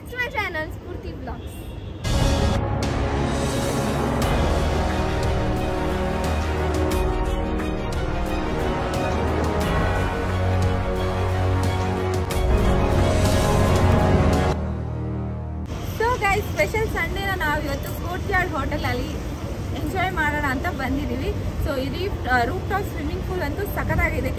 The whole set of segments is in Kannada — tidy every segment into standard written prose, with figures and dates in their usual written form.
back to my channel, Spurti Vlogs. So guys, special Sunday na ನಾವು ಇವತ್ತು ಕೋರ್ಟ್ಯಾರ್ಡ್ ಹೋಟೆಲ್ ಅಲ್ಲಿ ಎಂಜಾಯ್ ಮಾಡೋಣ ಅಂತ ಬಂದಿದ್ದೀವಿ. ಸೊ ಇಲ್ಲಿ ರೂಫ್ ಟಾಪ್ ಸ್ವಿಮ್ಮಿಂಗ್ ಪೂಲ್ ಅಂತೂ ಸಖತ್ತಾಗಿದೆ.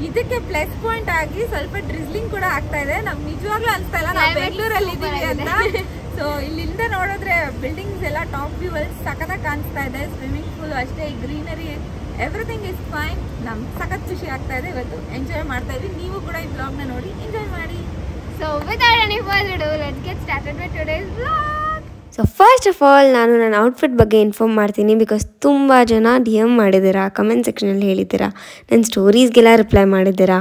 ಇದಕ್ಕೆ ಪ್ಲಸ್ ಪಾಯಿಂಟ್ ಆಗಿ ಸ್ವಲ್ಪ ಡ್ರಿಸ್ಲಿಂಗ್ ಕೂಡ ಆಗ್ತಾ ಇದೆ. ನಮ್ಗೆ ನಿಜವಾಗ್ಲೂ ಅನ್ಸ್ತಾ ಇಲ್ಲ ನಾವು ಬೆಂಗಳೂರಲ್ಲಿ ಇದ್ದೀವಿ ಅಂತ. ಸೊ ಇಲ್ಲಿಂದ ನೋಡಿದ್ರೆ ಬಿಲ್ಡಿಂಗ್ಸ್ ಎಲ್ಲ ಟಾಪ್ ವ್ಯೂ ಅಲ್ಲಿ ಸಖತ್ತಾಗಿ ಕಾಣಿಸ್ತಾ ಇದೆ. ಸ್ವಿಮ್ಮಿಂಗ್ ಪೂಲ್ ಅಷ್ಟೇ, ಗ್ರೀನರಿ, ಎವ್ರಿಥಿಂಗ್ ಇಸ್ ಫೈನ್. ನಮ್ಗೆ ಸಖತ್ ಖುಷಿ ಆಗ್ತಾ ಇದೆ. ಇವತ್ತು ಎಂಜಾಯ್ ಮಾಡ್ತಾ ಇದ್ವಿ. ನೀವು ಕೂಡ ಈ ಬ್ಲಾಗ್ನ ನೋಡಿ ಎಂಜಾಯ್ ಮಾಡಿ. So without any further ado, let's get started with today's vlog. So first of all ನಾನು ನನ್ನ ಔಟ್ಫಿಟ್ ಬಗ್ಗೆ ಇನ್ಫಾರ್ಮ್ ಮಾಡ್ತೀನಿ. ಬಿಕಾಸ್ ತುಂಬ ಜನ ಡಿ ಎಮ್ ಮಾಡಿದ್ದೀರಾ, ಕಮೆಂಟ್ ಸೆಕ್ಷನಲ್ಲಿ ಹೇಳಿದ್ದೀರಾ, ನನ್ನ ಸ್ಟೋರೀಸ್ಗೆಲ್ಲ ರಿಪ್ಲೈ ಮಾಡಿದ್ದೀರಾ,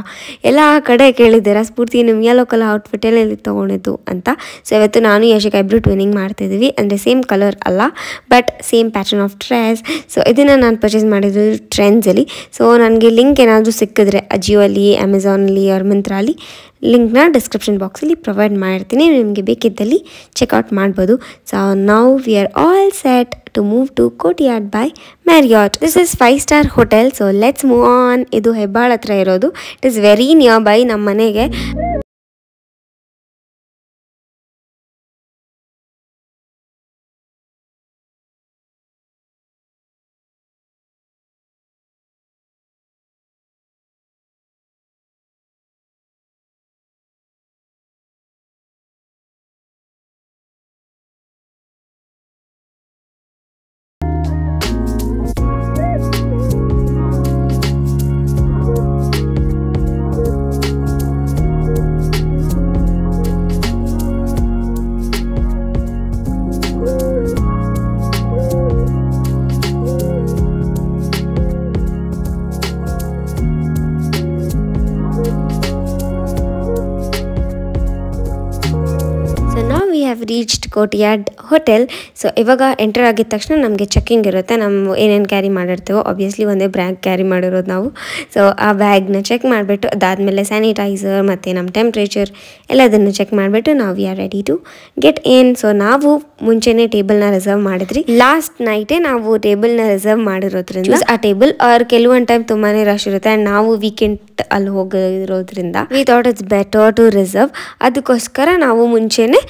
ಎಲ್ಲ ಕಡೆ ಕೇಳಿದ್ದೀರಾ ಸ್ಫೂರ್ತಿ ನಿಮ್ಮ ಯೆಲ್ಲೋ ಕಲರ್ ಔಟ್ಫಿಟ್ಟಲ್ಲಿ ಎಲ್ಲಿ ತೊಗೊಂಡಿದ್ದು ಅಂತ. ಸೊ ಇವತ್ತು ನಾನು ಯಶಕ್ ಐಬ್ರೋ ಟ್ವಿನಿಂಗ್ ಮಾಡ್ತಿದ್ದೀವಿ. ಅಂದರೆ ಸೇಮ್ ಕಲರ್ ಅಲ್ಲ, but same pattern of dress. So ಇದನ್ನು ನಾನು ಪರ್ಚೇಸ್ ಮಾಡಿದ್ದು ಟ್ರೆಂಡ್ಸಲ್ಲಿ. ಸೊ ನನಗೆ ಲಿಂಕ್ ಏನಾದರೂ ಸಿಕ್ಕಿದ್ರೆ ಅಜಿಯೋಲಿ, ಅಮೆಝಾನಲ್ಲಿ ಆರ್ ಮಿಂತ್ರಾಲಿ ಲಿಂಕ್ನ ಡಿಸ್ಕ್ರಿಪ್ಷನ್ ಬಾಕ್ಸಲ್ಲಿ ಪ್ರೊವೈಡ್ ಮಾಡಿರ್ತೀನಿ. ನಿಮಗೆ ಬೇಕಿದ್ದಲ್ಲಿ ಚೆಕ್ಔಟ್ ಮಾಡ್ಬೋದು. So now we are all set to move to Courtyard by Marriott. This is 5-star hotel. So let's move on. ಇದು ಹೆಬ್ಬಾಳ್ ಹತ್ರ ಇರೋದು. It is very near by ನಮ್ಮ ಮನೆಗೆ. Have reached Courtyard hotel. So ಇವಾಗ ಎಂಟರ್ ಆಗಿದ ತಕ್ಷಣ ನಮಗೆ ಚೆಕ್ಕಿಂಗ್ ಇರುತ್ತೆ. ನಾವು ಏನೇನು ಕ್ಯಾರಿ ಮಾಡಿರ್ತೀವೋ ಆಬ್ವಿಯಸ್ಲಿ ಒಂದೇ ಬ್ಯಾಗ್ ಕ್ಯಾರಿ ಮಾಡಿರೋದು ನಾವು. ಸೊ ಆ ಬ್ಯಾಗ್ನ ಚೆಕ್ ಮಾಡಿಬಿಟ್ಟು ಅದಾದಮೇಲೆ ಸ್ಯಾನಿಟೈಸರ್ ಮತ್ತು ನಮ್ಮ ಟೆಂಪ್ರೇಚರ್ ಎಲ್ಲದನ್ನು ಚೆಕ್ ಮಾಡಿಬಿಟ್ಟು ನಾವು we are ready to get in. So ನಾವು ಮುಂಚೆನೇ ಟೇಬಲ್ನ ರಿಸರ್ವ್ ಮಾಡಿದ್ರಿ. ಲಾಸ್ಟ್ ನೈಟೇ ನಾವು ಟೇಬಲ್ನ ರಿಸರ್ವ್ ಮಾಡಿರೋದ್ರಿಂದ ಆ ಟೇಬಲ್ ಅವ್ರ ಕೆಲವೊಂದು ಟೈಮ್ ತುಂಬಾ ರಶ್ ಇರುತ್ತೆ. ಆ್ಯಂಡ್ ನಾವು ವೀಕೆಂಡ್ ಅಲ್ಲಿ ಹೋಗಿರೋದ್ರಿಂದ we thought it's better to reserve. ಅದಕ್ಕೋಸ್ಕರ ನಾವು ಮುಂಚೆನೇ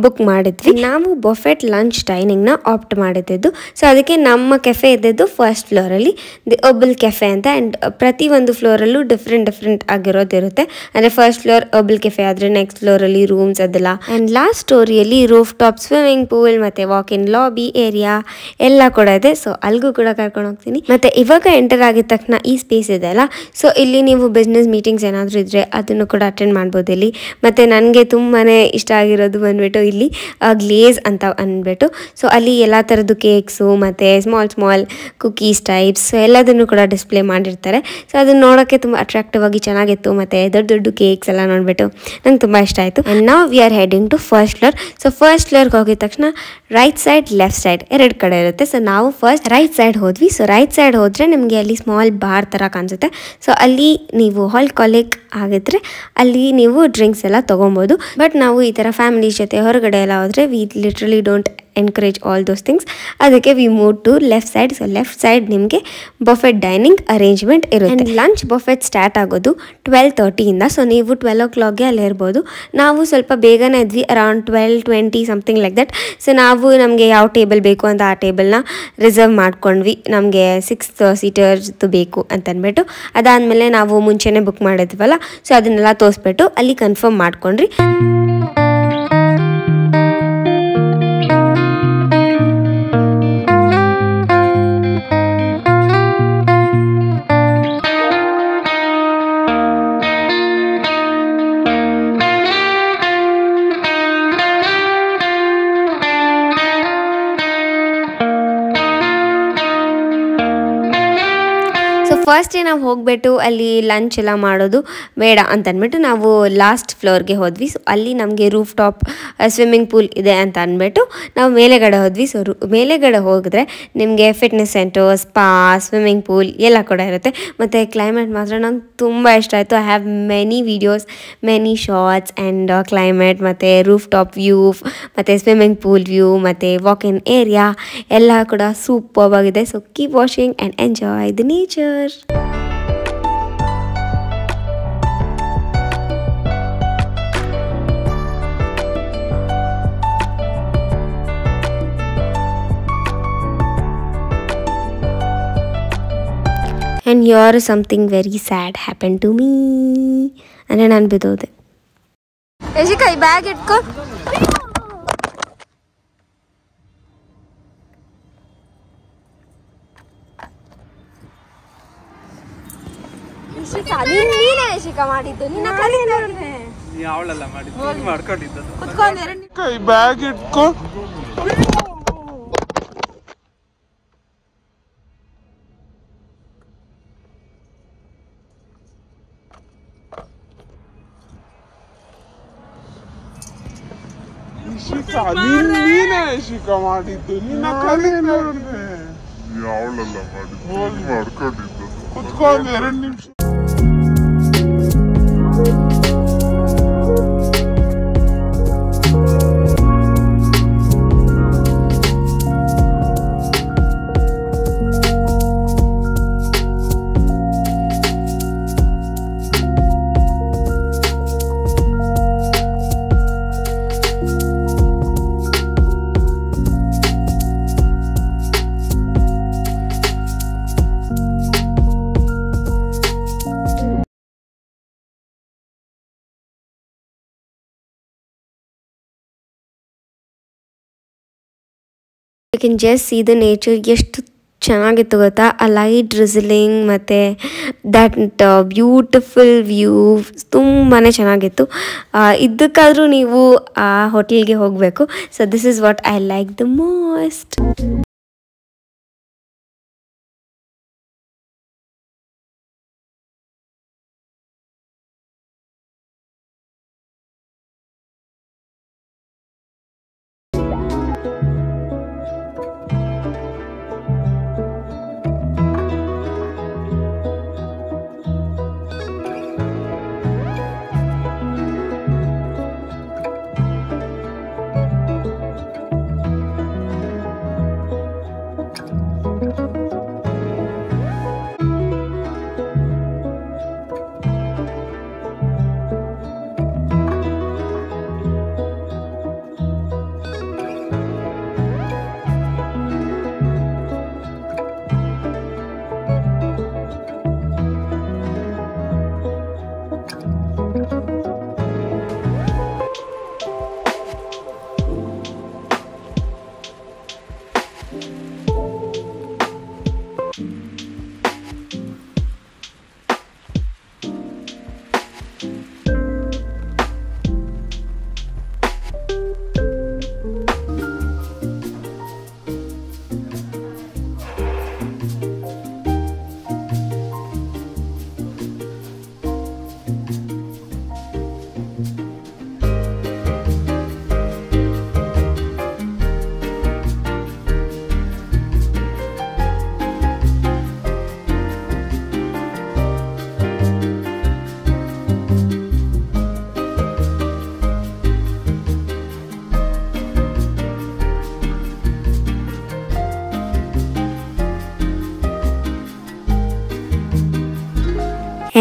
ಬುಕ್ ಮಾಡಿದ್ವಿ. ನಾವು ಬಫೆಟ್ ಲಂಚ್ ಡೈನಿಂಗ್ನ ಆಪ್ಟ್ ಮಾಡಿದ್ದು. ಸೊ ಅದಕ್ಕೆ ನಮ್ಮ ಕೆಫೆ ಇದ್ದಿದ್ದು ಫಸ್ಟ್ ಫ್ಲೋರಲ್ಲಿ, ದಿ ಹರ್ಬಲ್ ಕೆಫೆ ಅಂತ. ಆ್ಯಂಡ್ ಪ್ರತಿಯೊಂದು ಫ್ಲೋರಲ್ಲೂ ಡಿಫ್ರೆಂಟ್ ಆಗಿರೋದಿರುತ್ತೆ. ಅಂದರೆ ಫಸ್ಟ್ ಫ್ಲೋರ್ ಹರ್ಬಲ್ ಕೆಫೆ ಆದರೆ ನೆಕ್ಸ್ಟ್ ಫ್ಲೋರಲ್ಲಿ ರೂಮ್ಸ್ ಅದೆಲ್ಲ. ಆ್ಯಂಡ್ ಲಾಸ್ಟ್ ಸ್ಟೋರಿಯಲ್ಲಿ ರೂಫ್ ಟಾಪ್ ಸ್ವಿಮ್ಮಿಂಗ್ ಪೂಲ್ ಮತ್ತು ವಾಕ್ ಇನ್ ಲಾಬಿ ಏರಿಯಾ ಎಲ್ಲ ಕೂಡ ಇದೆ. ಸೊ ಅಲ್ಲಿಗೂ ಕೂಡ ಕರ್ಕೊಂಡು ಹೋಗ್ತೀನಿ. ಮತ್ತು ಇವಾಗ ಎಂಟರ್ ಆಗಿದ ತಕ್ಷಣ ಈ ಸ್ಪೇಸ್ ಇದೆ ಅಲ್ಲ, ಸೊ ಇಲ್ಲಿ ನೀವು ಬಿಸ್ನೆಸ್ ಮೀಟಿಂಗ್ಸ್ ಏನಾದರೂ ಇದ್ದರೆ ಅದನ್ನು ಕೂಡ ಅಟೆಂಡ್ ಮಾಡ್ಬೋದು ಇಲ್ಲಿ. ಮತ್ತು ನನಗೆ ತುಂಬಾ ಇಷ್ಟ ಆಗಿರೋದು ಬಂದುಬಿಟ್ಟು ಇಲ್ಲಿ ಗ್ಲೇಸ್ ಅಂತ ಅಂದ್ಬಿಟ್ಟು. ಸೊ ಅಲ್ಲಿ ಎಲ್ಲ ಥರದ್ದು ಕೇಕ್ಸು ಮತ್ತು ಸ್ಮಾಲ್ ಕುಕೀಸ್ ಟೈಪ್ಸ್ ಎಲ್ಲದನ್ನು ಕೂಡ ಡಿಸ್ಪ್ಲೇ ಮಾಡಿರ್ತಾರೆ. ಸೊ ಅದನ್ನು ನೋಡೋಕ್ಕೆ ತುಂಬ ಅಟ್ರಾಕ್ಟಿವ್ ಆಗಿ ಚೆನ್ನಾಗಿತ್ತು. ಮತ್ತು ದೊಡ್ಡ ಕೇಕ್ಸ್ ಎಲ್ಲ ನೋಡಿಬಿಟ್ಟು ನಂಗೆ ತುಂಬ ಇಷ್ಟ ಆಯಿತು. ಆ್ಯಂಡ್ ನಾವು we are heading to first floor. So first ಫ್ಲೋರ್ಗೆ ಹೋಗಿದ ತಕ್ಷಣ ರೈಟ್ ಸೈಡ್ ಲೆಫ್ಟ್ ಸೈಡ್ ಎರಡು ಕಡೆ ಇರುತ್ತೆ. ಸೊ ನಾವು ಫಸ್ಟ್ ರೈಟ್ ಸೈಡ್ ಹೋದ್ವಿ. ಸೊ ರೈಟ್ ಸೈಡ್ ಹೋದರೆ ನಿಮಗೆ ಅಲ್ಲಿ ಸ್ಮಾಲ್ ಬಾರ್ ಥರ ಕಾಣಿಸುತ್ತೆ. ಸೊ ಅಲ್ಲಿ ನೀವು ಆಲ್ಕೋಹಾಲಿಕ್ ಆಗಿದ್ರೆ ಅಲ್ಲಿ ನೀವು ಡ್ರಿಂಕ್ಸ್ ಎಲ್ಲ ತೊಗೊಬೋದು. ಬಟ್ ನಾವು ಈ ಥರ ಫ್ಯಾಮಿಲಿ ಜೊತೆ ಹೊರಗಡೆ ಎಲ್ಲ ಹೋದರೆ we literally don't encourage all those things. ಅದಕ್ಕೆ we move to left side. So left side ನಿಮಗೆ ಬಫೆಟ್ ಡೈನಿಂಗ್ ಅರೇಂಜ್ಮೆಂಟ್ ಇರುತ್ತೆ. ಲಂಚ್ ಬಫೆಟ್ ಸ್ಟಾರ್ಟ್ ಆಗೋದು 12:30ಇಂದ. ಸೊ ನೀವು 12 o'clockಗೆ ಅಲ್ಲಿ ಇರ್ಬೋದು. ನಾವು ಸ್ವಲ್ಪ ಬೇಗನೆ ಇದ್ವಿ, around 12:20 something like that. So ನಾವು ನಮಗೆ ಯಾವ ಟೇಬಲ್ ಬೇಕು ಅಂತ ಆ ಟೇಬಲ್ನ ರಿಸರ್ವ್ ಮಾಡ್ಕೊಂಡ್ವಿ. ನಮಗೆ 6 ಸೀಟರ್ದು ಬೇಕು ಅಂತಂದ್ಬಿಟ್ಟು. ಅದಾದಮೇಲೆ ನಾವು ಮುಂಚೆನೇ ಬುಕ್ ಮಾಡಿದ್ವಲ್ಲ, ಸೊ ಅದನ್ನೆಲ್ಲ ತೋರಿಸ್ಬಿಟ್ಟು ಅಲ್ಲಿ ಕನ್ಫರ್ಮ್ ಮಾಡ್ಕೊಂಡ್ರಿ. ಫಸ್ಟ್ ಡೇ ನಾವು ಹೋಗ್ಬಿಟ್ಟು ಅಲ್ಲಿ ಲಂಚ್ ಎಲ್ಲ ಮಾಡೋದು ಬೇಡ ಅಂತಂದ್ಬಿಟ್ಟು ನಾವು ಲಾಸ್ಟ್ ಫ್ಲೋರ್ಗೆ ಹೋದ್ವಿ. ಸೊ ಅಲ್ಲಿ ನಮಗೆ ರೂಫ್ ಟಾಪ್ ಸ್ವಿಮ್ಮಿಂಗ್ ಪೂಲ್ ಇದೆ ಅಂತ ಅಂದ್ಬಿಟ್ಟು ನಾವು ಮೇಲೆಗಡೆ ಹೋದ್ವಿ. ಸೊ ಮೇಲೆಗಡೆ ಹೋಗಿದ್ರೆ ನಿಮಗೆ fitness centre, spa, swimming pool ಎಲ್ಲ ಕೂಡ ಇರುತ್ತೆ. ಮತ್ತು ಕ್ಲೈಮೇಟ್ ಮಾತ್ರ ನಂಗೆ ತುಂಬ ಇಷ್ಟ ಆಯಿತು. I have many videos, many shorts and climate ಮತ್ತು ರೂಫ್ ಟಾಪ್ ವ್ಯೂ ಮತ್ತು ಸ್ವಿಮ್ಮಿಂಗ್ ಪೂಲ್ ವ್ಯೂ ಮತ್ತು ವಾಕ್ ಇನ್ ಏರಿಯಾ ಎಲ್ಲ ಕೂಡ ಸೂಪರ್ ಆಗಿದೆ. So keep watching and enjoy the nature. And here something very sad happened to me. ಅಂದರೆ ನಾನು ಬಿದ್ದೋದೆ. ಯಶಿಕಾ ಈ ಬ್ಯಾಗ್ ಇಟ್ಕೊ. ಯಶಿಕಾ ನೀನೇ ಯಶಿಕಾ ಮಾಡಿದ್ದು, ನಿನ್ನ ಕಲಿಯೋನೆ ಯಾವಳೆಲ್ಲ ಮಾಡಿದ್ದು ಮಾಡ್ಕೊಂಡಿದ್ದು. ಕುತ್ಕೊಂಡು ಈ ಬ್ಯಾಗ್ ಇಟ್ಕೊ. ನೀನೇ ಶಿಖಾ ಮಾಡಿದ್ದು, ನಿನ್ನ ಕಲಿಯೋನೆ ಯಾವಳೆಲ್ಲ ಮಾಡಿದ್ದು ಮಾಡ್ಕೊಂಡಿದ್ದು. ಕುತ್ಕೊಂಡು 2 ನಿಮಿಷ. You can just see the nature. ಎಷ್ಟು ಚೆನ್ನಾಗಿತ್ತು ಗೊತ್ತಾ, ಆ ಲೈಟ್ ಡ್ರಿಸಲಿಂಗ್ ಮತ್ತು ದ್ಯಾಟ್ ಬ್ಯೂಟಿಫುಲ್ ವ್ಯೂ ತುಂಬಾ ಚೆನ್ನಾಗಿತ್ತು. ಇದಕ್ಕಾದರೂ ನೀವು ಆ ಹೋಟೆಲ್ಗೆ ಹೋಗಬೇಕು. So this is what I like the most.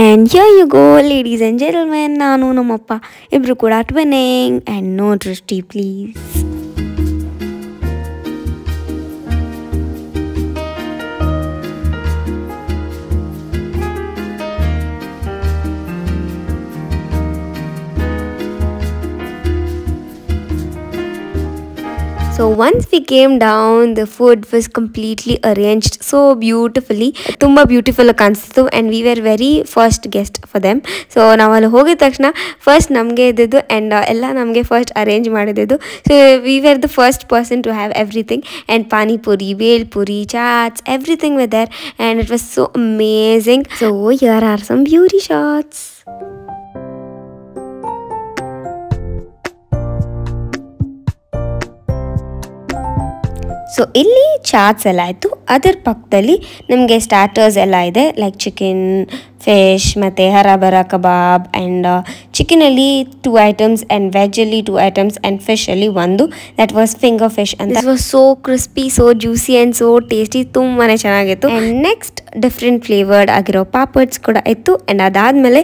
And here you go, ladies and gentlemen. ನಾನು ನಮ್ಮಪ್ಪ ಇಬ್ರು ಕೂಡ ಟ್ವಿನ್ನಿಂಗ್. ಆ್ಯಂಡ್ ನೋ ದೃಷ್ಟಿ please. So once we came down, the food was completely arranged so beautifully. ತುಂಬ ಬ್ಯೂಟಿಫುಲ್ ಕಾಣಿಸ್ತಿತ್ತು and we were very first guest for them. So ನಾವು ಅಲ್ಲಿ ಹೋಗಿದ ತಕ್ಷಣ ಫಸ್ಟ್ ನಮಗೆ ಇದ್ದಿದ್ದು ಆ್ಯಂಡ್ ಎಲ್ಲ ನಮಗೆ ಫಸ್ಟ್ ಅರೇಂಜ್ ಮಾಡಿದ್ದು. So we were the first person to have everything and panipuri, bhelpuri, chaats, everything with there and it was so amazing. So here are some beauty shots. So ಇಲ್ಲಿ ಚಾಟ್ಸ್ ಎಲ್ಲ ಆಯಿತು. ಅದರ ಪಕ್ಕದಲ್ಲಿ ನಮಗೆ ಸ್ಟಾರ್ಟರ್ಸ್ ಎಲ್ಲ ಇದೆ, ಲೈಕ್ ಚಿಕನ್, ಫಿಶ್ ಮತ್ತು ಹರಾಬರ ಕಬಾಬ್ ಆ್ಯಂಡ್ ಚಿಕನಲ್ಲಿ 2 ಐಟಮ್ಸ್ ಆ್ಯಂಡ್ ವೆಜ್ಜಲ್ಲಿ 2 ಐಟಮ್ಸ್ ಆ್ಯಂಡ್ ಫಿಶಲ್ಲಿ 1. ದಟ್ ವಾಸ್ ಫಿಂಗರ್ ಫಿಶ್ ಅಂತ. This was so crispy, so juicy and so tasty, ತುಂಬಾ ಚೆನ್ನಾಗಿತ್ತು. ಆ್ಯಂಡ್ ನೆಕ್ಸ್ಟ್ ಡಿಫ್ರೆಂಟ್ ಫ್ಲೇವರ್ಡ್ ಆಗಿರೋ ಪಾಪಡ್ಸ್ ಕೂಡ ಇತ್ತು ಆ್ಯಂಡ್ ಅದಾದಮೇಲೆ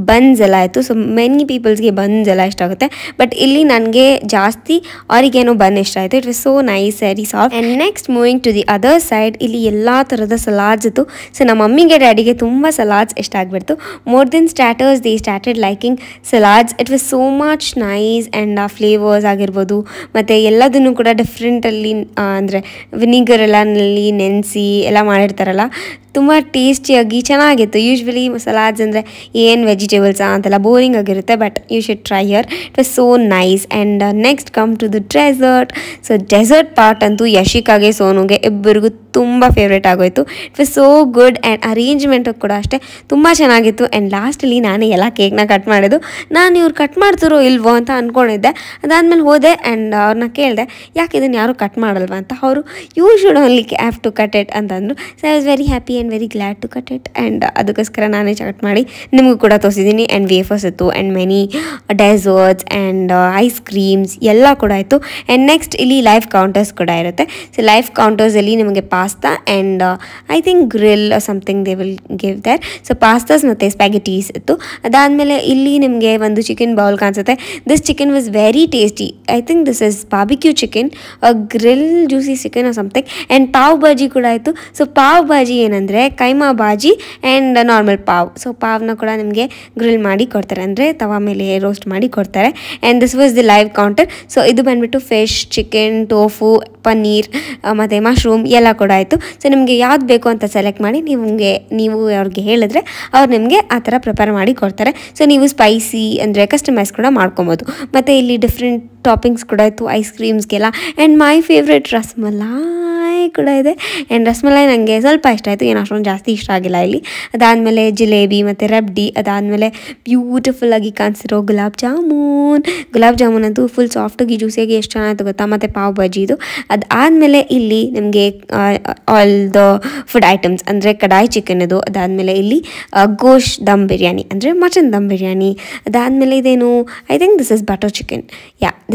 ಬನ್ಸ್ ಎಲ್ಲ ಇತ್ತು. ಸೊ ಮೆನಿ ಪೀಪಲ್ಸ್ಗೆ ಬನ್ಸ್ ಎಲ್ಲ ಇಷ್ಟ ಆಗುತ್ತೆ, ಬಟ್ ಇಲ್ಲಿ ನನಗೆ ಜಾಸ್ತಿ ಆರಿಗೇನೋ ಬನ್ ಇಷ್ಟ ಆಯಿತು. It was so nice, very soft. And next moving to the other side, ಇಲ್ಲಿ ಎಲ್ಲ ಥರದ ಸಲಾಡ್ಸ್ ಇತ್ತು. ಸೊ ನಮ್ಮ ಮಮ್ಮಿಗೆ ಡ್ಯಾಡಿಗೆ ತುಂಬ ಸಲಾಡ್ಸ್ ಇಷ್ಟ ಆಗಿಬಿಡ್ತು. More than starters, they started liking salads. It was so much nice and ಆ ಫ್ಲೇವರ್ಸ್ ಆಗಿರ್ಬೋದು ಮತ್ತು ಎಲ್ಲದನ್ನು ಕೂಡ ಡಿಫ್ರೆಂಟಲ್ಲಿ ಅಂದರೆ ವಿನಿಗರ್ ಎಲ್ಲನಲ್ಲಿ ನೆನೆಸಿ ಎಲ್ಲ ಮಾಡಿರ್ತಾರಲ್ಲ, ತುಂಬ ಟೇಸ್ಟಿಯಾಗಿ ಚೆನ್ನಾಗಿತ್ತು. ಯೂಶ್ವಲಿ ಸಲಾಡ್ಸ್ ಅಂದರೆ ಏನು ವೆಜಿಟೇಬಲ್ಸಾ ಅಂತೆಲ್ಲ ಬೋರಿಂಗ್ ಆಗಿರುತ್ತೆ, but you should try here. It was so nice. And next come to the dessert. So dessert part ಅಂತೂ ಯಶಿಕಾಗೆ ಸೋನುಗೆ ಇಬ್ಬರಿಗೂ ತುಂಬ ಫೇವ್ರೇಟ್ ಆಗೋಯಿತು. It was so good and arrangement ಕೂಡ ಅಷ್ಟೇ ತುಂಬ ಚೆನ್ನಾಗಿತ್ತು. ಆ್ಯಂಡ್ ಲಾಸ್ಟಲ್ಲಿ ನಾನೇ ಎಲ್ಲ ಕೇಕ್ನ ಕಟ್ ಮಾಡಿದ್ದು. ನಾನು ಇವ್ರು ಕಟ್ ಮಾಡ್ತಿರೋ ಇಲ್ವೋ ಅಂತ ಅಂದ್ಕೊಂಡಿದ್ದೆ. ಅದಾದಮೇಲೆ ಹೋದೆ ಆ್ಯಂಡ್ ಅವ್ರನ್ನ ಕೇಳಿದೆ, ಯಾಕೆ ಇದನ್ನು ಯಾರು ಕಟ್ ಮಾಡಲ್ವ ಅಂತ. ಅವರು you should only have to cut it ಅಂತಂದರು. So I was very happy and very glad to cut it. And ಅದಕ್ಕೋಸ್ಕರ ನಾನೇ ಕಟ್ ಮಾಡಿ ನಿಮಗೂ ಕೂಡ ತೋರಿಸಿದ್ದೀನಿ. ಆ್ಯಂಡ್ ವೇಫರ್ಸ್ ಇತ್ತು and many desserts and ice creams ಎಲ್ಲ ಕೂಡ ಇತ್ತು. ಆ್ಯಂಡ್ ನೆಕ್ಸ್ಟ್ ಇಲ್ಲಿ ಲೈವ್ ಕೌಂಟರ್ಸ್ ಕೂಡ ಇರುತ್ತೆ. ಸೊ ಲೈವ್ ಕೌಂಟರ್ಸಲ್ಲಿ ನಿಮಗೆ pasta and I think grill something they will give there. So pastas ಮತ್ತು ಸ್ಪ್ಯಾಗೆಟೀಸ್ ಇತ್ತು. ಅದಾದಮೇಲೆ ಇಲ್ಲಿ ನಿಮಗೆ ಒಂದು ಚಿಕನ್ ಬೌಲ್ ಕಾಣಿಸುತ್ತೆ. This chicken was very tasty. I think this is barbecue chicken, grill juicy chicken something. And pav bhaji ಕೂಡ ಇತ್ತು. ಸೊ ಪಾವ್ ಬಾಜಿ ಏನಂದರೆ keema bhaji and normal pav. So ಪಾವ್ನ ಕೂಡ ನಿಮಗೆ ಗ್ರಿಲ್ ಮಾಡಿ ಕೊಡ್ತಾರೆ, ಅಂದರೆ ತವಾ ಮೇಲೆ ರೋಸ್ಟ್ ಮಾಡಿ ಕೊಡ್ತಾರೆ. And this was the live counter. So ಇದು ಬಂದುಬಿಟ್ಟು ಫಿಶ್, ಚಿಕನ್, ಟೋಫು, ಪನ್ನೀರ್ ಮತ್ತು ಮಶ್ರೂಮ್ ಎಲ್ಲ ಕೂಡ ಆಯಿತು. ಸೊ ನಿಮಗೆ ಯಾವ್ದು ಬೇಕು ಅಂತ ಸೆಲೆಕ್ಟ್ ಮಾಡಿ ನೀವು ಅವ್ರಿಗೆ ಹೇಳಿದ್ರೆ ಅವ್ರು ನಿಮಗೆ ಆ ಥರ ಪ್ರಿಪೇರ್ ಮಾಡಿ ಕೊಡ್ತಾರೆ. ಸೊ ನೀವು ಸ್ಪೈಸಿ ಅಂದರೆ ಕಸ್ಟಮೈಸ್ ಕೂಡ ಮಾಡ್ಕೊಬೋದು. ಮತ್ತು ಇಲ್ಲಿ ಡಿಫ್ರೆಂಟ್ ಟಾಪಿಂಗ್ಸ್ ಕೂಡ ಇತ್ತು ಐಸ್ ಕ್ರೀಮ್ಸ್ಗೆಲ್ಲ. ಆ್ಯಂಡ್ ಮೈ ಫೇವ್ರೆಟ್ ರಸಮಲಾಯ್ ಕೂಡ ಇದೆ. ಆ್ಯಂಡ್ ರಸಮಲಾಯ್ ನನಗೆ ಸ್ವಲ್ಪ ಇಷ್ಟ ಆಯಿತು, ಏನು ಅಷ್ಟೊಂದು ಜಾಸ್ತಿ ಇಷ್ಟ ಆಗಿಲ್ಲ ಇಲ್ಲಿ. ಅದಾದಮೇಲೆ ಜಿಲೇಬಿ ಮತ್ತು ರಬ್ಡಿ, ಅದಾದಮೇಲೆ ಬ್ಯೂಟಿಫುಲ್ಲಾಗಿ ಕಾಣಿಸಿರೋ ಗುಲಾಬ್ ಜಾಮೂನ್ ಅಂತೂ ಫುಲ್ ಸಾಫ್ಟಾಗಿ ಜ್ಯೂಸಿಯಾಗಿ ಎಷ್ಟು ಚೆನ್ನಾಗಿತ್ತು ಗೊತ್ತಾ. ಮತ್ತು ಪಾವ್ ಬಾಜಿದು. ಅದಾದಮೇಲೆ ಇಲ್ಲಿ ನಿಮಗೆ ಆಲ್ ದ ಫುಡ್ ಐಟಮ್ಸ್ ಅಂದರೆ ಕಡಾಯಿ ಚಿಕನ್ ಇದು. ಅದಾದಮೇಲೆ ಇಲ್ಲಿ ಗೋಶ್ ದಮ್ ಬಿರಿಯಾನಿ ಅಂದರೆ ಮಟನ್ ದಮ್ ಬಿರಿಯಾನಿ. ಅದಾದಮೇಲೆ ಇದೇನು I think this is butter chicken.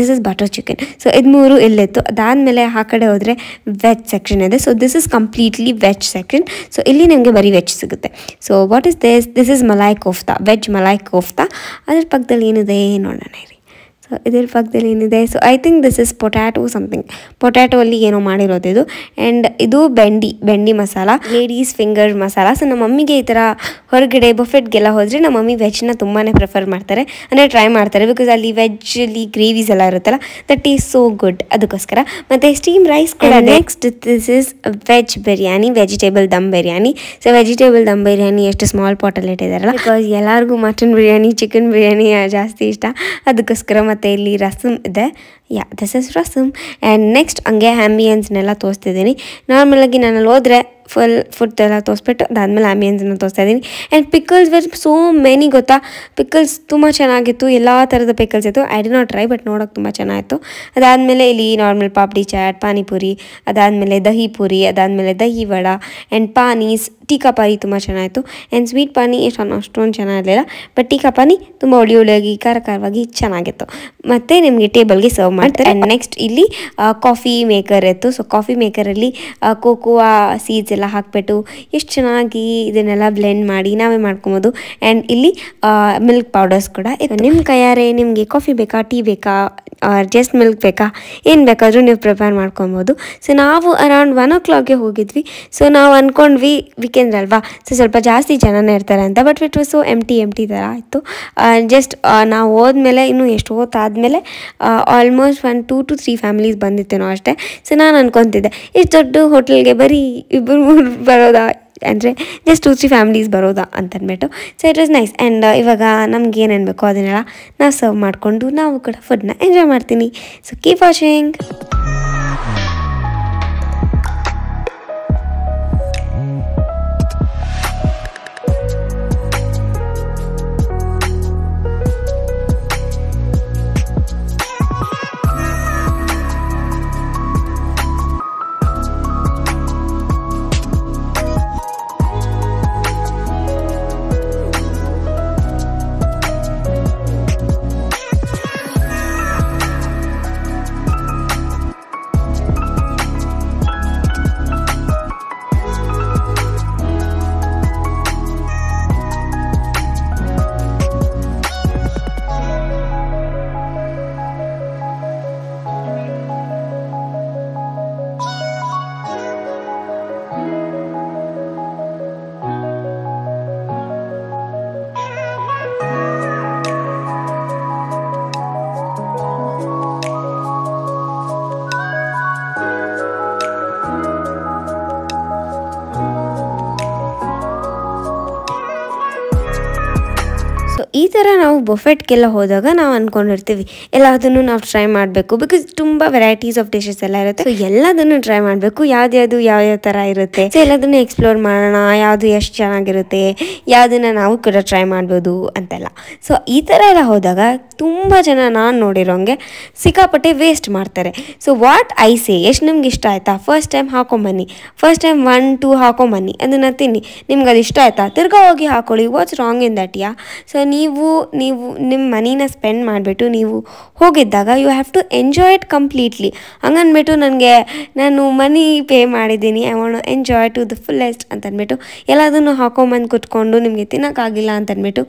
This is butter chicken. So ಇದು 3 ಇಲ್ಲಿತ್ತು. ಅದಾದಮೇಲೆ ಆ ಕಡೆ ಹೋದರೆ ವೆಜ್ ಸೆಕ್ಷನ್ ಇದೆ. So this is completely veg section. So ಇಲ್ಲಿ ನಿಮಗೆ ಬರೀ ವೆಜ್ ಸಿಗುತ್ತೆ. So what is this is malai kofta, veg malai kofta. ಅದ್ರ ಪಕ್ಕದಲ್ಲಿ ಏನಿದೆ ನೋಡೋಣ ಇರಿ. ಸೊ ಇದ್ರ ಪಕ್ಕದಲ್ಲಿ ಏನಿದೆ, so I think this is potato something. Potato ಅಲ್ಲಿ ಏನೋ ಮಾಡಿರೋದು ಇದು. ಆ್ಯಂಡ್ ಇದು ಬೆಂಡಿ masala, ladies finger masala. So ನಮ್ಮ ಮಮ್ಮಿಗೆ ಈ ಥರ ಹೊರಗಡೆ ಬಫೆಟ್ಗೆಲ್ಲ ಹೋದರೆ ನಮ್ಮ ಮಮ್ಮಿ ವೆಜ್ನ ತುಂಬಾ ಪ್ರಿಫರ್ ಮಾಡ್ತಾರೆ, ಅಂದರೆ ಟ್ರೈ ಮಾಡ್ತಾರೆ. ಬಿಕಾಸ್ ಅಲ್ಲಿ ವೆಜ್ಜಲ್ಲಿ ಗ್ರೇವೀಸ್ ಎಲ್ಲ ಇರುತ್ತಲ್ಲ, ದಟ್ ಈಸ್ ಸೋ ಗುಡ್. ಅದಕ್ಕೋಸ್ಕರ. ಮತ್ತು ಸ್ಟೀಮ್ ರೈಸ್ ಕೂಡ. Next this is veg biryani, vegetable dum biryani. So vegetable dum biryani ಎಷ್ಟು ಸ್ಮಾಲ್ ಪಾಟಲ್ಲಿ ಇಟ್ಟಿದ್ದಾರಲ್ಲ, ಬಿಕಾಸ್ ಎಲ್ಲರಿಗೂ ಮಟನ್ ಬಿರಿಯಾನಿ, ಚಿಕನ್ ಬಿರಿಯಾನಿ ಜಾಸ್ತಿ ಇಷ್ಟ. ಅದಕ್ಕೋಸ್ಕರ. ಮತ್ತು ಇಲ್ಲಿ ರಸಮ್ ಇದೆ. This is rasam. And next ಹಂಗೆ ಆ್ಯಂಬಿಯನ್ಸ್ನೆಲ್ಲ ತೋರಿಸ್ತಿದ್ದೀನಿ. ನಾರ್ಮಲಾಗಿ ನಾನಲ್ಲಿ ಹೋದರೆ ಫುಲ್ ಫುಡ್ ಎಲ್ಲ ತೋರಿಸ್ಬಿಟ್ಟು ಅದಾದಮೇಲೆ ಆ್ಯಂಬಿಯನ್ಸನ್ನು ತೋರಿಸ್ತಾ ಇದ್ದೀನಿ. And pickles were so many ಗೊತ್ತಾ. ಪಿಕಲ್ಸ್ ತುಂಬ ಚೆನ್ನಾಗಿತ್ತು, ಎಲ್ಲ ಥರದ ಪಿಕಲ್ಸ್ ಇತ್ತು. I did not try, but ನೋಡೋಕೆ ತುಂಬ ಚೆನ್ನಾಗಿತ್ತು. ಅದಾದಮೇಲೆ ಇಲ್ಲಿ ನಾರ್ಮಲ್ ಪಾಪಡಿ ಚಾಟ್, ಪಾನಿಪುರಿ, ಅದಾದಮೇಲೆ ದಹಿ ಪೂರಿ, ಅದಾದಮೇಲೆ ದಹಿ ವಡ ಆ್ಯಂಡ್ ಪಾನೀಸ್. ಟೀಕಾ ಪಾನಿ ತುಂಬ ಚೆನ್ನಾಗಿತ್ತು. ಆ್ಯಂಡ್ ಸ್ವೀಟ್ ಪಾನಿ ಅಷ್ಟೊಂದು ಚೆನ್ನಾಗಿರಲಿಲ್ಲ, ಬಟ್ ಟೀಕಾ ಪಾನಿ ತುಂಬ ಒಳ್ಳೆಯಾಗಿ ಖಾರವಾಗಿ ಚೆನ್ನಾಗಿತ್ತು. ಮತ್ತು ನಿಮಗೆ ಟೇಬಲ್ಗೆ ಸರ್ವ್ ಮಾಡ್ತಾರೆ. ಆ್ಯಂಡ್ ನೆಕ್ಸ್ಟ್ ಇಲ್ಲಿ ಕಾಫಿ ಮೇಕರ್ ಇತ್ತು. ಸೊ ಕಾಫಿ ಮೇಕರಲ್ಲಿ ಕೋಕೋವಾ ಸೀಡ್ಸ್ ಎಲ್ಲ ಹಾಕಿಬಿಟ್ಟು ಎಷ್ಟು ಚೆನ್ನಾಗಿ ಇದನ್ನೆಲ್ಲ ಬ್ಲೆಂಡ್ ಮಾಡಿ ನಾವೇ ಮಾಡ್ಕೊಬೋದು. ಆ್ಯಂಡ್ ಇಲ್ಲಿ ಮಿಲ್ಕ್ ಪೌಡರ್ಸ್ ಕೂಡ ಇತ್ತು. ನಿಮ್ಮ ಕೈಯಾರೆ ನಿಮಗೆ ಕಾಫಿ ಬೇಕಾ, ಟೀ ಬೇಕಾ, ಜಸ್ಟ್ ಮಿಲ್ಕ್ ಬೇಕಾ, ಏನು ಬೇಕಾದರೂ ನೀವು ಪ್ರಿಪೇರ್ ಮಾಡ್ಕೊಬೋದು. ಸೊ ನಾವು ಅರೌಂಡ್ 1 o'clockಗೆ ಹೋಗಿದ್ವಿ. ಸೊ ನಾವು ಅಂದ್ಕೊಂಡ್ವಿ ವೀಕೆಂಡ್ ಅಲ್ವಾ, ಸೊ ಸ್ವಲ್ಪ ಜಾಸ್ತಿ ಜನನೇ ಇರ್ತಾರೆ ಅಂತ. ಬಟ್ ಇಟ್ ವಾಸ್ ಸೊ ಎಂಟಿ ಥರ ಆಯಿತು. ಜಸ್ಟ್ ನಾವು ಹೋದ್ಮೇಲೆ ಇನ್ನೂ ಎಷ್ಟು ಹೊತ್ತಾದಮೇಲೆ ಆಲ್ಮೋಸ್ಟ್ 1 2 to 3 ಫ್ಯಾಮಿಲೀಸ್ ಬಂದಿತ್ತೇನೋ ಅಷ್ಟೇ. ಸೊ ನಾನು ಅನ್ಕೊತಿದ್ದೆ ಇಷ್ಟು ದೊಡ್ಡ ಹೋಟೆಲ್ಗೆ ಬರೀ 2-3 ಬರೋದಾ, ಅಂದರೆ ಜಸ್ಟ್ 2-3 ಫ್ಯಾಮಿಲೀಸ್ ಬರೋದಾ ಅಂತಂದ್ಬಿಟ್ಟು. So it was nice. And ಇವಾಗ ನಮ್ಗೆ ಏನೇನು ಬೇಕೋ ಅದನ್ನೆಲ್ಲ ನಾವು ಸರ್ವ್ ಮಾಡಿಕೊಂಡು ನಾವು ಕೂಡ ಫುಡ್ನ ಎಂಜಾಯ್ ಮಾಡ್ತೀನಿ. So keep watching. ಸೊ ಈ ಥರ ನಾವು ಬೊಫೆಟ್ಗೆಲ್ಲ ಹೋದಾಗ ನಾವು ಅಂದ್ಕೊಂಡಿರ್ತೀವಿ ಎಲ್ಲದನ್ನು ನಾವು ಟ್ರೈ ಮಾಡಬೇಕು, ಬಿಕಾಸ್ ತುಂಬ ವೆರೈಟೀಸ್ ಆಫ್ ಡಿಶಸ್ ಎಲ್ಲ ಇರುತ್ತೆ. ಸೊ ಎಲ್ಲದನ್ನು ಟ್ರೈ ಮಾಡಬೇಕು, ಯಾವ್ಯಾವ ಥರ ಇರುತ್ತೆ. ಸೊ ಎಲ್ಲದನ್ನು ಎಕ್ಸ್ಪ್ಲೋರ್ ಮಾಡೋಣ, ಯಾವುದು ಎಷ್ಟು ಚೆನ್ನಾಗಿರುತ್ತೆ, ಯಾವುದನ್ನು ನಾವು ಕೂಡ ಟ್ರೈ ಮಾಡ್ಬೋದು ಅಂತೆಲ್ಲ. ಸೊ ಈ ಥರ ಎಲ್ಲ ಹೋದಾಗ ತುಂಬ ಜನ ನಾನು ನೋಡಿರೋಂಗೆ ಸಿಕ್ಕಾಪಟ್ಟೆ ವೇಸ್ಟ್ ಮಾಡ್ತಾರೆ. ಸೊ ವಾಟ್ ಐ ಸೇ, ಎಷ್ಟು ನಿಮ್ಗೆ ಇಷ್ಟ ಆಯಿತಾ ಫಸ್ಟ್ ಟೈಮ್ ಹಾಕೊಂಬನ್ನಿ, ಫಸ್ಟ್ ಟೈಮ್ 1-2 ಹಾಕೊಂಬನ್ನಿ, ಅದನ್ನು ತಿನ್ನಿ. ನಿಮ್ಗೆ ಅದು ಇಷ್ಟ ಆಯಿತಾ ತಿರ್ಗಾ ಹೋಗಿ ಹಾಕೊಳ್ಳಿ. What's wrong in that? So ನೀವು ನಿಮ್ಮ ಮನಿನ ಸ್ಪೆಂಡ್ ಮಾಡಿಬಿಟ್ಟು ನೀವು ಹೋಗಿದ್ದಾಗ you have to enjoy it completely. ಹಂಗನ್ಬಿಟ್ಟು ನಾನು ಮನಿ ಪೇ ಮಾಡಿದ್ದೀನಿ, I want enjoy to the fullest ಅಂತಂದ್ಬಿಟ್ಟು ಎಲ್ಲದನ್ನು ಹಾಕೊಂಬಂದು ಕುತ್ಕೊಂಡು ನಿಮಗೆ ತಿನ್ನೋಕ್ಕಾಗಿಲ್ಲ ಅಂತಂದ್ಬಿಟ್ಟು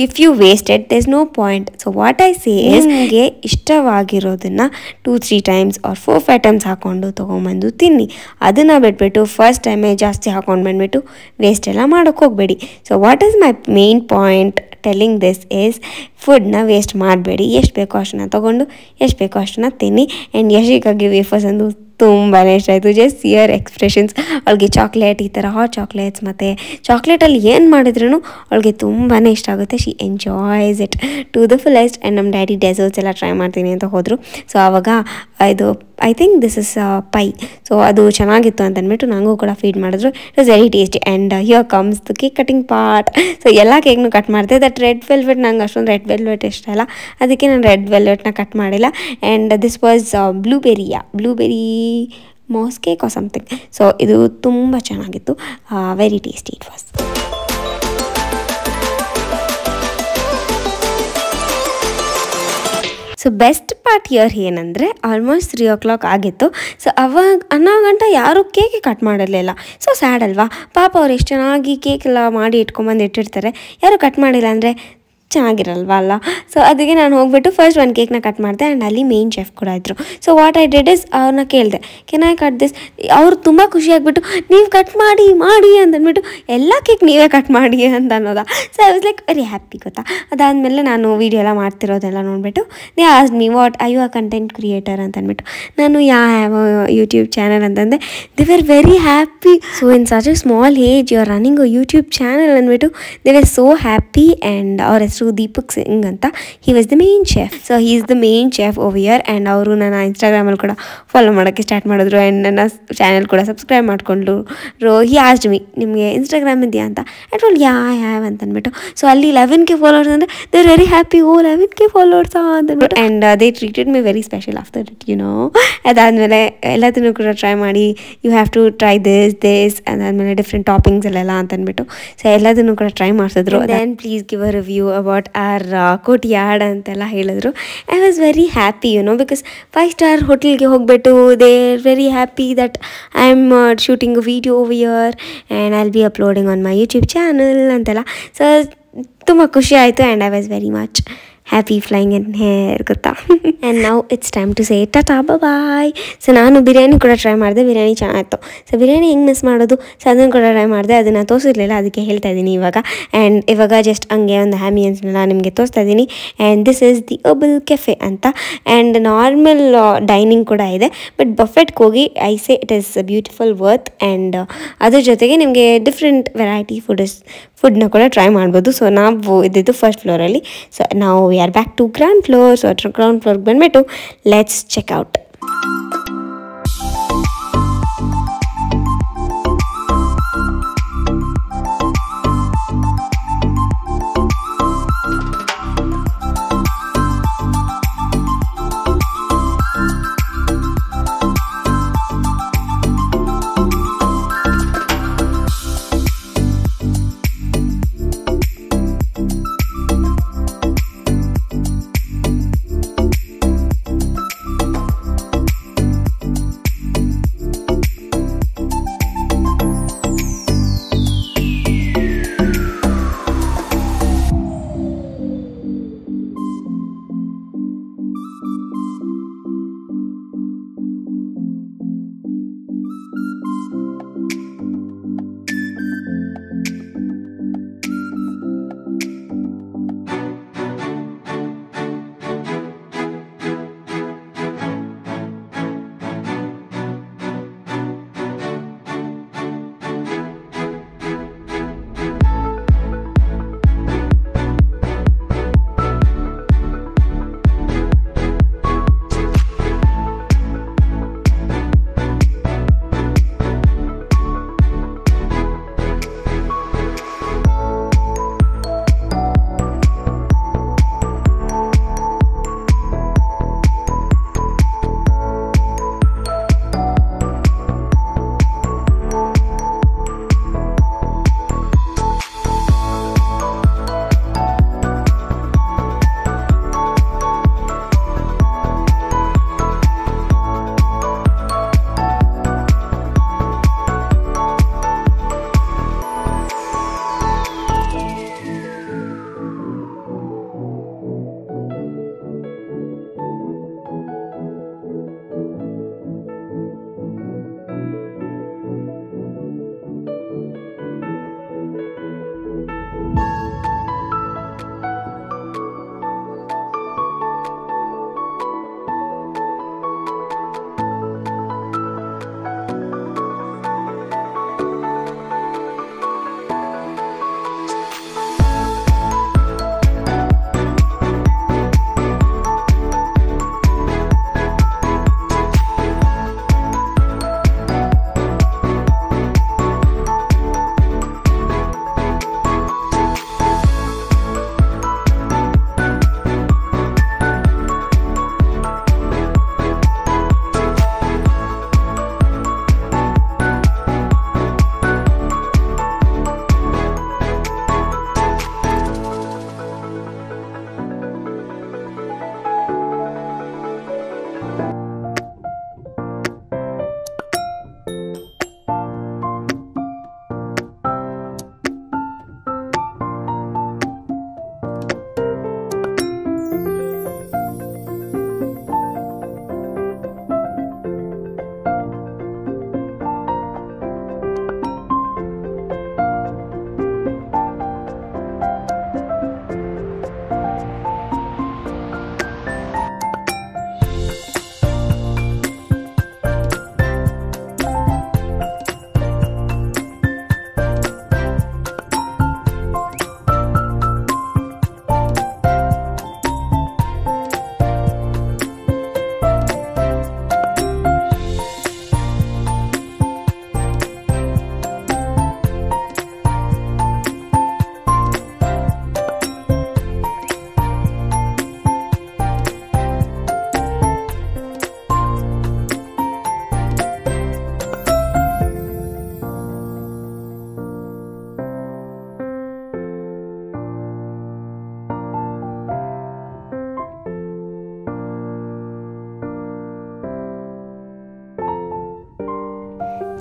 if you wasted there is no point. So what I say is, ನಿಮಗೆ ಇಷ್ಟವಾಗಿರೋದನ್ನು 2-3 times or 4-5 times ಹಾಕ್ಕೊಂಡು ತೊಗೊಂಬಂದು ತಿನ್ನಿ. ಅದನ್ನು ಬಿಟ್ಬಿಟ್ಟು ಫಸ್ಟ್ ಟೈಮೇ ಜಾಸ್ತಿ ಹಾಕೊಂಡು ಬಂದುಬಿಟ್ಟು ವೇಸ್ಟ್ ಎಲ್ಲ ಮಾಡೋಕ್ಕೆ ಹೋಗಬೇಡಿ. So what is my main point telling this is, ಫುಡ್ನ ವೇಸ್ಟ್ ಮಾಡಬೇಡಿ. ಎಷ್ಟು ಬೇಕೋ ಅಷ್ಟನ್ನ ತೊಗೊಂಡು ಎಷ್ಟು ಬೇಕೋ ಅಷ್ಟನ್ನ ತಿನ್ನಿ. ಆ್ಯಂಡ್ ಯಶಿಕಾಗಿ ವೇಫರ್ಸ್ ಅಂದು ತುಂಬಾ ಇಷ್ಟ ಆಯಿತು. ಜಸ್ಟ್ ಸಿಯರ್ ಎಕ್ಸ್ಪ್ರೆಷನ್ಸ್, ಅವಳಿಗೆ ಚಾಕ್ಲೇಟ್, ಈ ಥರ ಹಾಟ್ ಚಾಕ್ಲೇಟ್ಸ್ ಮತ್ತು ಚಾಕ್ಲೇಟಲ್ಲಿ ಏನು ಮಾಡಿದ್ರೂ ಅವಳಿಗೆ ತುಂಬಾ ಇಷ್ಟ ಆಗುತ್ತೆ. She enjoys it to the fullest. And ನಮ್ಮ ಡ್ಯಾಡಿ ಡೆಸರ್ಟ್ಸ್ ಎಲ್ಲ ಟ್ರೈ ಮಾಡ್ತೀನಿ ಅಂತ ಹೋದರು. ಸೊ ಆವಾಗ ಇದು I think this is pie, so ಅದು ಚೆನ್ನಾಗಿತ್ತು ಅಂತಂದ್ಬಿಟ್ಟು ನನಗೂ ಕೂಡ ಫೀಡ್ ಮಾಡಿದ್ರು. It was very tasty. And here comes the cake cutting part. So ಎಲ್ಲ ಕೇಕ್ನು ಕಟ್ ಮಾಡ್ತೆ. ದಟ್ ರೆಡ್ ವೆಲ್ವೆಟ್, ನಂಗೆ ಅಷ್ಟೊಂದು ರೆಡ್ ವೆಲ್ವೆಟ್ ಇಷ್ಟ ಇಲ್ಲ, ಅದಕ್ಕೆ ನಾನು ರೆಡ್ ವೆಲ್ವೆಟ್ನ ಕಟ್ ಮಾಡಿಲ್ಲ. And this was blueberry mass cake or something. So ಇದು ತುಂಬ ಚೆನ್ನಾಗಿತ್ತು, very tasty it was. So best part here ಏನಂದರೆ ಆಲ್ಮೋಸ್ಟ್ 3 o'clock ಆಗಿತ್ತು. ಸೊ ಅವಾಗ ಅನ್ನೋ ಗಂಟ ಯಾರೂ ಕೇಕೆ ಕಟ್ ಮಾಡಿರಲಿಲ್ಲ. ಸೊ ಸ್ಯಾಡ್ ಅಲ್ವಾ ಪಾಪ, ಅವ್ರು ಎಷ್ಟು ಚೆನ್ನಾಗಿ ಕೇಕ್ ಎಲ್ಲ ಮಾಡಿ ಇಟ್ಕೊಂಬಂದು ಇಟ್ಟಿರ್ತಾರೆ, ಯಾರೂ ಕಟ್ ಮಾಡಿಲ್ಲ ಅಂದರೆ ಚೆನ್ನಾಗಿರಲ್ವ ಅಲ್ಲ. ಸೊ ಅದಕ್ಕೆ ನಾನು ಹೋಗ್ಬಿಟ್ಟು ಫಸ್ಟ್ ಒಂದು ಕೇಕ್ನ ಕಟ್ ಮಾಡಿದೆ. ಆ್ಯಂಡ್ ಅಲ್ಲಿ ಮೇನ್ ಶೆಫ್ ಕೂಡ ಇದ್ದರು. So what I did is, ಅವ್ರನ್ನ ಕೇಳಿದೆ ಕೆನ್ ಐ ಕಟ್ ದಿಸ್. ಅವ್ರು ತುಂಬ ಖುಷಿಯಾಗಿಬಿಟ್ಟು ನೀವು ಕಟ್ ಮಾಡಿ ಅಂತಂದ್ಬಿಟ್ಟು ಎಲ್ಲ ಕೇಕ್ ನೀವೇ ಕಟ್ ಮಾಡಿ ಅಂತ ಅನ್ನೋದ. So I was like very happy ಗೊತ್ತಾ. ಅದಾದಮೇಲೆ ನಾನು ವೀಡಿಯೋ ಎಲ್ಲ ಮಾಡ್ತಿರೋದೆಲ್ಲ ನೋಡಿಬಿಟ್ಟು they asked me what I you a content creator ಅಂತಂದ್ಬಿಟ್ಟು. ನಾನು ಹ್ಯಾವ್ ಯೂಟ್ಯೂಬ್ ಚಾನಲ್ ಅಂತಂದೆ. They were very happy. So in such a small age you are running a YouTube channel ಅಂದ್ಬಿಟ್ಟು they were so happy. And ಅವ್ರ ಹೆಸರು ದೀಪಕ್ ಸಿಂಗ್ ಅಂತ. He was the main chef. So he is the main chef over here. And ಅವರು ನನ್ನ ಇನ್ಸ್ಟಾಗ್ರಾಮಲ್ಲಿ ಕೂಡ ಫಾಲೋ ಮಾಡೋಕ್ಕೆ ಸ್ಟಾರ್ಟ್ ಮಾಡಿದ್ರು. ಆ್ಯಂಡ್ ನನ್ನ ಚಾನಲ್ ಕೂಡ ಸಬ್ಸ್ಕ್ರೈಬ್ ಮಾಡಿಕೊಂಡ್ರು. ಹಿ ಆಸ್ಕ್ಡ್ ಮೀ ನಿಮಗೆ ಇನ್ಸ್ಟಾಗ್ರಾಮ್ ಇದೆಯಾ ಅಂತ. ಐ ಟೋಲ್ಡ್ ಹ್ಯಾವ್ ಅಂತಂದ್ಬಿಟ್ಟು. ಸೊ ಅಲ್ಲಿ 11K ಫಾಲೋವರ್ಸ್ ಅಂದರೆ they are very happy. 11K followers ಅಂತಂದ್ಬಿಟ್ಟು. And they treated me very special after it ಅದಾದಮೇಲೆ ಎಲ್ಲದನ್ನು ಕೂಡ ಟ್ರೈ ಮಾಡಿ you have to try this ಅದಾದಮೇಲೆ ಡಿಫ್ರೆಂಟ್ ಟಾಪಿಂಗ್ಸ್ ಎಲ್ಲ ಅಂತಂದ್ಬಿಟ್ಟು. ಸೊ ಎಲ್ಲದನ್ನು ಕೂಡ ಟ್ರೈ ಮಾಡಿಸಿದ್ರು. Then please give a review about our ಕೋಟಿಯಾಡ್ ಅಂತೆಲ್ಲ ಹೇಳಿದ್ರು. I was very happy because 5-star ಹೋಟೆಲ್ಗೆ ಹೋಗ್ಬಿಟ್ಟು they are very happy that I am shooting a video over here and I will be uploading on my YouTube channel ಅಂತೆಲ್ಲ. ಸೊ ತುಂಬ ಖುಷಿ ಆಯಿತು. And I was very much happy flying in air ಗೊತ್ತಾ. And now it's time to say tata bye. So ನಾನು ಬಿರಿಯಾನಿ ಕೂಡ ಟ್ರೈ ಮಾಡಿದೆ, ಬಿರಿಯಾನಿ ಚೆನ್ನಾಗಿತ್ತು. ಸೊ ಬಿರಿಯಾನಿ ಹೆಂಗೆ ಮಿಸ್ ಮಾಡೋದು, ಸೊ ಅದನ್ನು ಕೂಡ ಟ್ರೈ ಮಾಡಿದೆ, ಅದನ್ನು ತೋರಿಸಿರ್ಲಿಲ್ಲ, ಅದಕ್ಕೆ ಹೇಳ್ತಾ ಇದ್ದೀನಿ ಇವಾಗ. ಆ್ಯಂಡ್ ಇವಾಗ ಜಸ್ಟ್ ಹಂಗೆ ಒಂದು ಆ್ಯಂಬಿಯನ್ಸ್ನೆಲ್ಲ ನಿಮಗೆ ತೋರಿಸ್ತಾ ಇದ್ದೀನಿ. And this is the herbal cafe ಅಂತ. ಆ್ಯಂಡ್ ನಾರ್ಮಲ್ ಡೈನಿಂಗ್ ಕೂಡ ಇದೆ, ಬಟ್ ಬಫೆಟ್ಗೆ ಹೋಗಿ I say it is beautiful worth. And ಅದ್ರ ಜೊತೆಗೆ ನಿಮಗೆ ಡಿಫ್ರೆಂಟ್ ವೆರೈಟಿ ಫುಡ್ನ ಕೂಡ ಟ್ರೈ ಮಾಡ್ಬೋದು. ಸೊ ನಾವು ಇದ್ದಿದ್ದು ಫಸ್ಟ್ ಫ್ಲೋರಲ್ಲಿ. ಸೊ ನಾವು we are back to ground floor. So ground ಫ್ಲೋರ್ಗೆ ಬಂದುಬಿಟ್ಟು let's check out.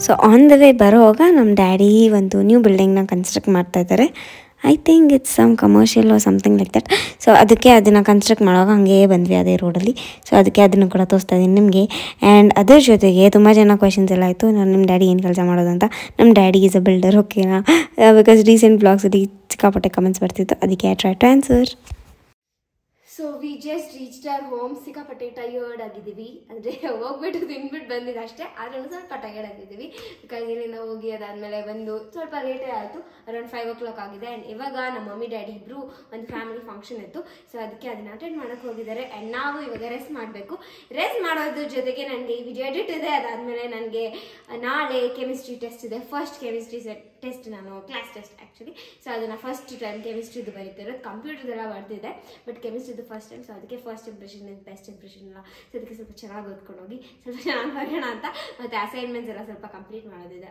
So on the way ಬರೋವಾಗ ನಮ್ಮ ಡ್ಯಾಡಿ ಒಂದು ನ್ಯೂ ಬಿಲ್ಡಿಂಗ್ನ ಕನ್ಸ್ಟ್ರಕ್ಟ್ ಮಾಡ್ತಾಯಿದ್ದಾರೆ. I think it's some commercial or something like that. So ಅದಕ್ಕೆ ಅದನ್ನು ಕನ್ಸ್ಟ್ರಕ್ಟ್ ಮಾಡುವಾಗ ಹಂಗೆ ಬಂದ್ವಿ ಅದೇ ರೋಡಲ್ಲಿ. ಸೊ ಅದಕ್ಕೆ ಅದನ್ನು ಕೂಡ ತೋರಿಸ್ತಾ ಇದ್ದೀನಿ ನಿಮಗೆ. ಆ್ಯಂಡ್ ಅದ್ರ ಜೊತೆಗೆ ತುಂಬ ಜನ ಕ್ವೆಶನ್ಸ್ ಎಲ್ಲ ಆಯಿತು, ನಾನು ನಿಮ್ಮ ಡ್ಯಾಡಿ ಏನು ಕೆಲಸ ಮಾಡೋದು ಅಂತ. ನಮ್ಮ ಡ್ಯಾಡಿ ಈಸ್ ಅ ಬಿಲ್ಡರ್, ಓಕೆನಾ? ಬಿಕಾಸ್ ರೀಸೆಂಟ್ ಬ್ಲಾಗ್ಸಲ್ಲಿ ಸಿಕ್ಕಾಪಟ್ಟೆ ಕಮೆಂಟ್ಸ್ ಬರ್ತಿತ್ತು, ಅದಕ್ಕೆ I try to answer. So we just reached our home. ಸಿಕ್ಕಾಪಟ್ಟೆ ಟಯರ್ಡ್ ಆಗಿದ್ದೀವಿ, ಅಂದರೆ ಹೋಗ್ಬಿಟ್ಟು ತಿನ್ಬಿಟ್ಟು ಬಂದಿದ್ದು ಅಷ್ಟೇ, ಆದ್ರೂ ಸ್ವಲ್ಪ ಟಯರ್ಡ್ ಆಗಿದ್ದೀವಿ. ಬಿಕಾಸ್ ಇಲ್ಲಿಂದ ಹೋಗಿ ಅದಾದಮೇಲೆ ಬಂದು ಸ್ವಲ್ಪ ಲೇಟೇ ಆಯಿತು, ಅರೌಂಡ್ 5 o'clock ಆಗಿದೆ. ಆ್ಯಂಡ್ ಇವಾಗ ನಮ್ಮ ಮಮ್ಮಿ ಡ್ಯಾಡಿ ಇಬ್ಬರು ಒಂದು ಫ್ಯಾಮಿಲಿ ಫಂಕ್ಷನ್ ಇತ್ತು, ಸೊ ಅದಕ್ಕೆ ಅದನ್ನ ಅಟೆಂಡ್ ಮಾಡೋಕ್ಕೆ ಹೋಗಿದ್ದಾರೆ. ಆ್ಯಂಡ್ ನಾವು ಇವಾಗ ರೆಸ್ಟ್ ಮಾಡಬೇಕು. ರೆಸ್ಟ್ ಮಾಡೋದ್ರ ಜೊತೆಗೆ ನನಗೆ ಈ ವಿಡಿಯೋ ಎಡಿಟ್ ಇದೆ, ಅದಾದಮೇಲೆ ನನಗೆ ನಾಳೆ ಕೆಮಿಸ್ಟ್ರಿ ಟೆಸ್ಟ್ ಇದೆ. ಫಸ್ಟ್ ಕೆಮಿಸ್ಟ್ರಿ ಟೆಸ್ಟ್, ನಾನು ಕ್ಲಾಸ್ ಟೆಸ್ಟ್ ಆ್ಯಕ್ಚುಲಿ. ಸೊ ಅದನ್ನು ಫಸ್ಟ್ ಟೈಮ್ ಕೆಮಿಸ್ಟ್ರಿದು ಬರೀತಿರೋದು, ಕಂಪ್ಯೂಟರ್ದೆಲ್ಲ ಬರ್ತಿದೆ, ಬಟ್ ಕೆಮಿಸ್ಟ್ರಿದು ಫಸ್ಟ್ ಟೈಮ್. ಸೊ ಅದಕ್ಕೆ first impression is best impression ಅಲ್ಲ. ಸೊ ಅದಕ್ಕೆ ಸ್ವಲ್ಪ ಚೆನ್ನಾಗಿ ಓದ್ಕೊಂಡು ಹೋಗಿ ಸ್ವಲ್ಪ ಚೆನ್ನಾಗಿ ಬರೋಣ ಅಂತ. ಮತ್ತು ಅಸೈನ್ಮೆಂಟ್ಸ್ ಎಲ್ಲ ಸ್ವಲ್ಪ ಕಂಪ್ಲೀಟ್ ಮಾಡೋದಿದೆ,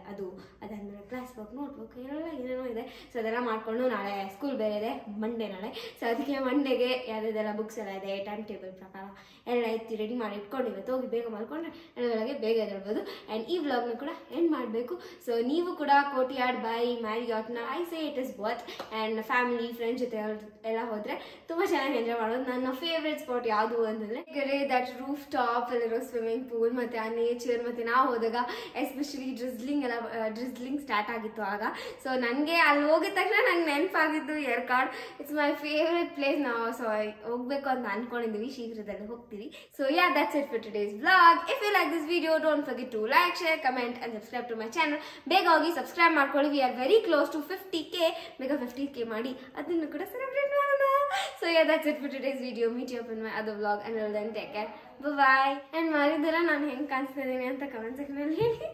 ಅದಾದಮೇಲೆ ಕ್ಲಾಸ್ ವರ್ಕ್, ನೋಟ್ ವರ್ಕ್ ಎಲ್ಲ ಏನೇನೋ ಇದೆ. ಸೊ ಅದೆಲ್ಲ ಮಾಡಿಕೊಂಡು ನಾಳೆ ಸ್ಕೂಲ್ ಬೇರೆ ಇದೆ, ಮಂಡೇ ನಾಳೆ. ಸೊ ಅದಕ್ಕೆ ಮಂಡೇಗೆ ಯಾವುದೆಲ್ಲ ಬುಕ್ಸ್ ಎಲ್ಲ ಇದೆ, ಟೈಮ್ ಟೇಬಲ್ ಪ್ರಕಾರ ಎಲ್ಲ ಎತ್ತಿ ರೆಡಿ ಮಾಡಿ ಇಟ್ಕೊಂಡು ಇವತ್ತು ಹೋಗಿ ಬೇಗ ಮಾಡ್ಕೊಂಡ್ರೆ ಬೆಳಗ್ಗೆ ಬೇಗ ಎದ್ದೇಳ್ಬೋದು. ಆ್ಯಂಡ್ ಈ ವ್ಲಾಗ್ನ ಕೂಡ ಎಂಡ್ ಮಾಡಬೇಕು. ಸೊ ನೀವು ಕೂಡ ಕೋರ್ಟ್ಯಾರ್ಡ್ ಬೈ ಮ್ಯಾರಿಯಾಟ್ನ I say it is worth. And family friends ಜೊತೆ ಎಲ್ಲ ಹೋದರೆ ತುಂಬ ಚೆನ್ನಾಗಿ ಎಂಜಾಯ್ ಮಾಡೋದು. ನನ್ನ ಫೇವ್ರೆಟ್ ಸ್ಪಾಟ್ ಯಾವುದು ಅಂತಂದರೆ ದಟ್ ರೂಫ್ ಟಾಪ್ ಅಲ್ಲಿರೋ ಸ್ವಿಮ್ಮಿಂಗ್ ಪೂಲ್ ಮತ್ತು ಆ ನೇಚರ್. ಮತ್ತು ನಾವು ಹೋದಾಗ ಎಸ್ಪೆಷಲಿ ಡ್ರಿಸ್ಲಿಂಗ್ ಸ್ಟಾರ್ಟ್ ಆಗಿತ್ತು ಆಗ. ಸೊ ನನಗೆ ಅಲ್ಲಿ ಹೋಗಿದ ತಕ್ಷಣ ನಂಗೆ ನೆನಪಾಗಿದ್ದು Yercaud. It's my favourite place. ನಾವು ಸೊ ಹೋಗ್ಬೇಕು ಅಂತ ಅನ್ಕೊಂಡಿದ್ದೀವಿ, ಶೀಘ್ರದಲ್ಲಿ ಹೋಗ್ತೀವಿ. So yeah, that's it for today's vlog. If you like this video, don't forget to like, share, comment and subscribe to my channel. ಬೇಗ ಹೋಗಿ ಸಬ್ಸ್ಕ್ರೈಬ್ ಮಾಡ್ಕೊಳ್ಳಿ. We are very close to 50k. ಬೇಗ 50k ಮಾಡಿ ಅದನ್ನು ಕೂಡ ಸೆಲೆಬ್ರೇಟ್ ಮಾಡೋಣ. So yeah, that's it for today's video. Meet you up in my other vlog and then take care. Bye bye. And ಮಾಡಿದ್ರೆ ನಾನು ಹೆಂಗೆ ಕಾಣಿಸ್ತಾ ಇದ್ದೀನಿ ಅಂತ ಕಮೆಂಟ್ ಸೆಕ್ಷನಲ್ಲಿ ಹೇಳಿ.